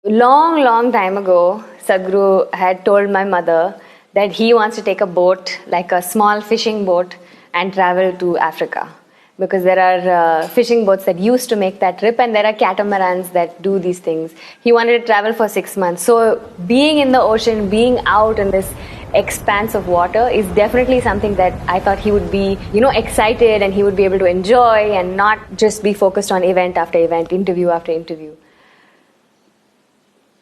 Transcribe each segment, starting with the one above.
Long time ago, Sadhguru had told my mother that he wants to take a boat, like a small fishing boat, and travel to Africa. Because there are fishing boats that used to make that trip, and there are catamarans that do these things. He wanted to travel for 6 months. So, being in the ocean, being out in this expanse of water is definitely something that I thought he would be, excited, and he would be able to enjoy and not just be focused on event after event, interview after interview.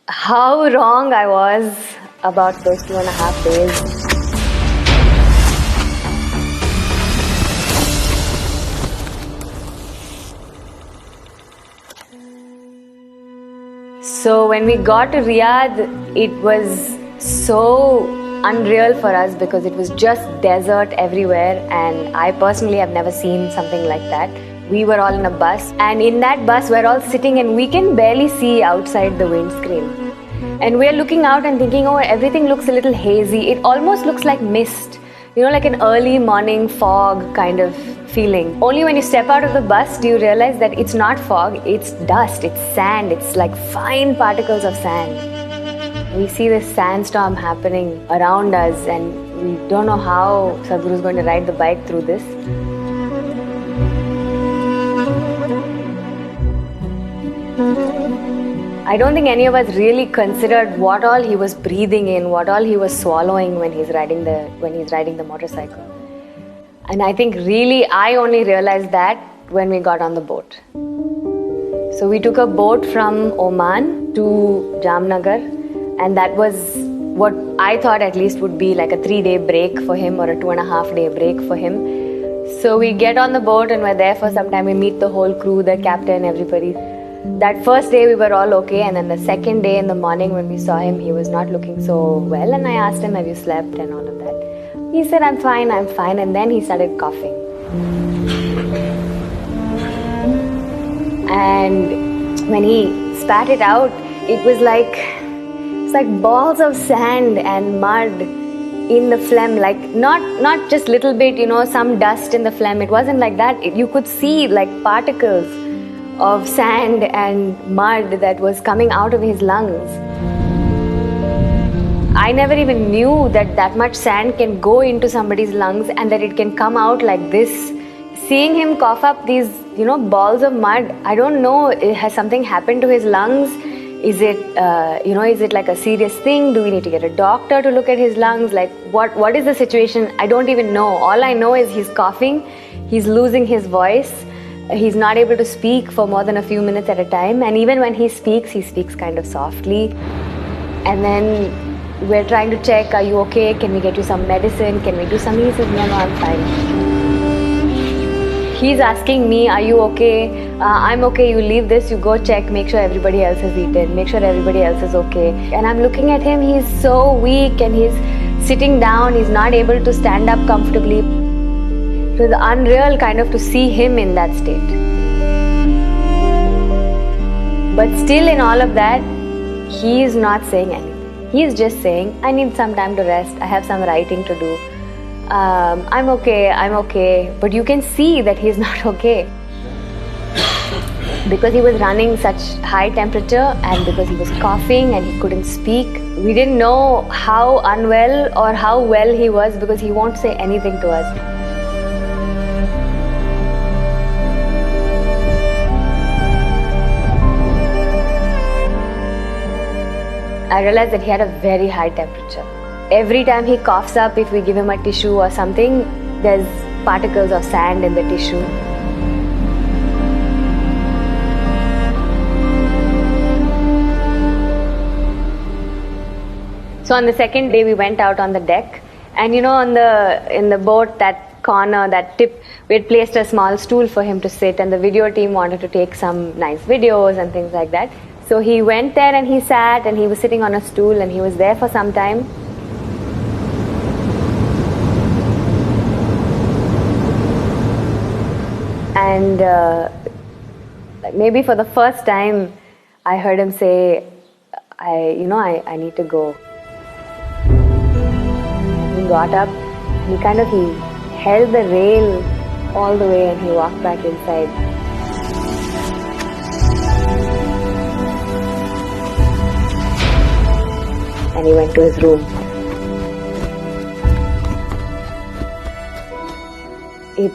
How wrong I was about those 2.5 days. So when we got to Riyadh, it was so unreal for us because it was just desert everywhere, and I personally have never seen something like that. We were all in a bus, and in that bus we're all sitting and we can barely see outside the windscreen. And we're looking out and thinking, oh, everything looks a little hazy. It almost looks like mist, like an early morning fog kind of feeling. Only when you step out of the bus do you realize that it's not fog, it's dust, it's sand, it's like fine particles of sand. We see this sandstorm happening around us, and we don't know how Sadhguru is going to ride the bike through this. I don't think any of us really considered what all he was breathing in, what all he was swallowing when he's riding the motorcycle. And I think really I only realized that when we got on the boat. So we took a boat from Oman to Jamnagar, and that was what I thought at least would be like a 3-day break for him, or a 2.5-day break for him. So we get on the boat and we're there for some time. We meet the whole crew, the captain, everybody. That first day we were all okay, and then the second day in the morning when we saw him, he was not looking so well, and I asked him, have you slept and all of that. He said, I'm fine, and then he started coughing. And when he spat it out, it was like balls of sand and mud in the phlegm, like not just little bit, some dust in the phlegm. It wasn't like that. You could see like particles of sand and mud that was coming out of his lungs. I never even knew that much sand can go into somebody's lungs and that it can come out like this. Seeing him cough up these, balls of mud, I don't know, has something happened to his lungs? Is it, is it like a serious thing? Do we need to get a doctor to look at his lungs? Like, what is the situation? I don't even know. All I know is he's coughing, he's losing his voice. He's not able to speak for more than a few minutes at a time, and even when he speaks kind of softly. And then we're trying to check, are you okay? Can we get you some medicine? Can we do something? He says, no, I'm fine. He's asking me, are you okay? I'm okay, you leave this, you go check, make sure everybody else has eaten, make sure everybody else is okay. And I'm looking at him, he's so weak, and he's sitting down, he's not able to stand up comfortably. It was unreal kind of to see him in that state. But still in all of that, he is not saying anything. He is just saying, I need some time to rest, I have some writing to do. I'm okay. But you can see that he's not okay. Because he was running such high temperature, and because he was coughing and he couldn't speak. We didn't know how unwell or how well he was because he won't say anything to us. I realized that he had a very high temperature. Every time he coughs up, if we give him a tissue or something, there's particles of sand in the tissue. So on the second day, we went out on the deck, and in the boat, that corner, that tip, we had placed a small stool for him to sit, and the video team wanted to take some nice videos and things like that. So he went there and he sat, and he was sitting on a stool, and he was there for some time. And maybe for the first time, I heard him say, I need to go. He got up, he held the rail all the way, and he walked back inside. and he went to his room. It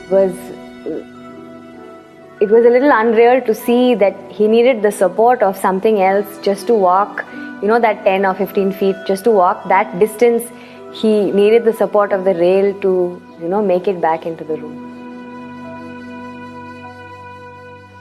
was a little unreal to see that he needed the support of something else just to walk, that 10 or 15 feet, just to walk that distance. He needed the support of the rail to, make it back into the room.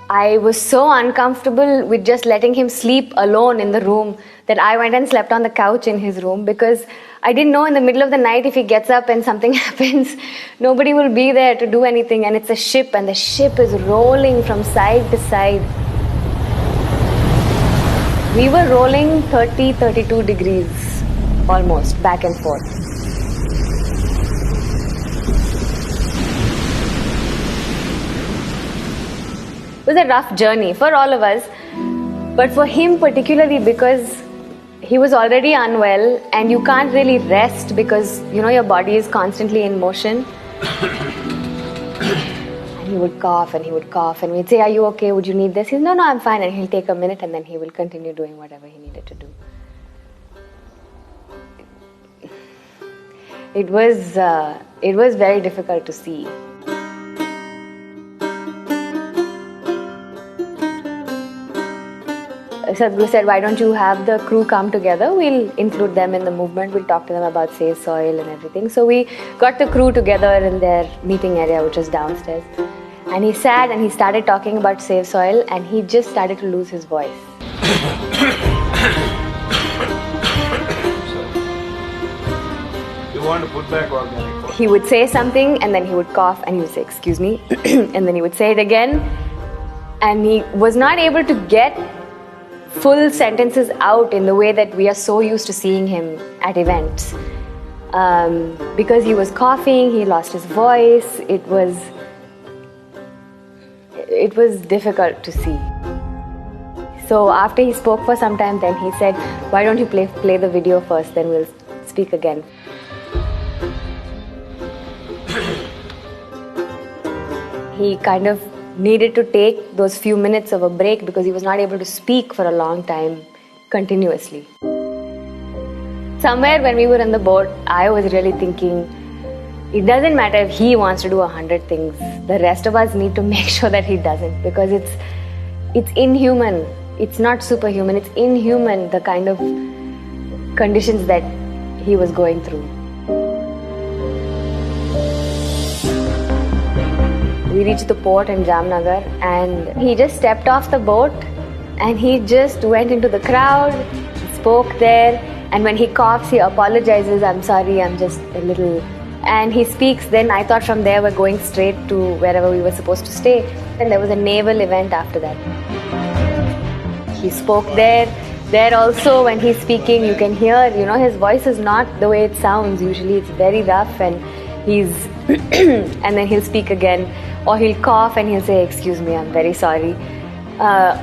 I was so uncomfortable with just letting him sleep alone in the room that I went and slept on the couch in his room, because I didn't know in the middle of the night if he gets up and something happens, nobody will be there to do anything. And it's a ship, and the ship is rolling from side to side. We were rolling 32 degrees almost, back and forth. It was a rough journey for all of us, but for him particularly, because he was already unwell and you can't really rest because your body is constantly in motion. And he would cough and we'd say, "Are you okay? Would you need this?" He's, No, I'm fine. And he'll take a minute and then he will continue doing whatever he needed to do. It was very difficult to see. Sadhguru said, "Why don't you have the crew come together? We'll include them in the movement. We'll talk to them about Save Soil and everything." So we got the crew together in their meeting area, which was downstairs. And he sat and he started talking about Save Soil, and he just started to lose his voice. You want to put back organic? He would say something and then he would cough and he would say, "Excuse me," and then he would say it again. And he was not able to get full sentences out in the way that we are so used to seeing him at events. Because he was coughing, he lost his voice. It was difficult to see. So after he spoke for some time, then he said, "Why don't you play the video first, then we'll speak again." He kind of needed to take those few minutes of a break because he was not able to speak for a long time continuously. Somewhere when we were in the boat, I was really thinking, it doesn't matter if he wants to do 100 things. The rest of us need to make sure that he doesn't, because it's inhuman. It's not superhuman. It's inhuman, the kind of conditions that he was going through. We reached the port in Jamnagar and he just stepped off the boat and he just went into the crowd, he spoke there, and when he coughs, he apologizes, "I'm sorry, I'm just a little..." And he speaks. Then I thought from there we're going straight to wherever we were supposed to stay. And there was a naval event after that. He spoke there. There also, when he's speaking, you can hear, his voice is not the way it sounds. Usually it's very rough and he's and then he'll speak again, or he'll cough and he'll say, "Excuse me, I'm very sorry."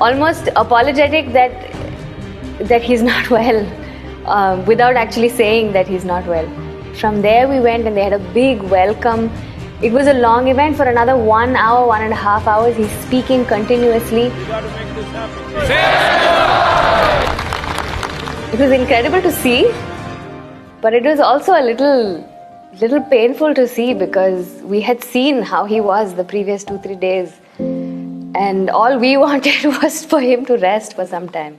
Almost apologetic that he's not well, without actually saying that he's not well. From there we went and they had a big welcome. It was a long event for another 1 hour, 1.5 hours. He's speaking continuously. We got to make this happen. It was incredible to see, but it was also a little painful to see because we had seen how he was the previous 2-3 days, and all we wanted was for him to rest for some time.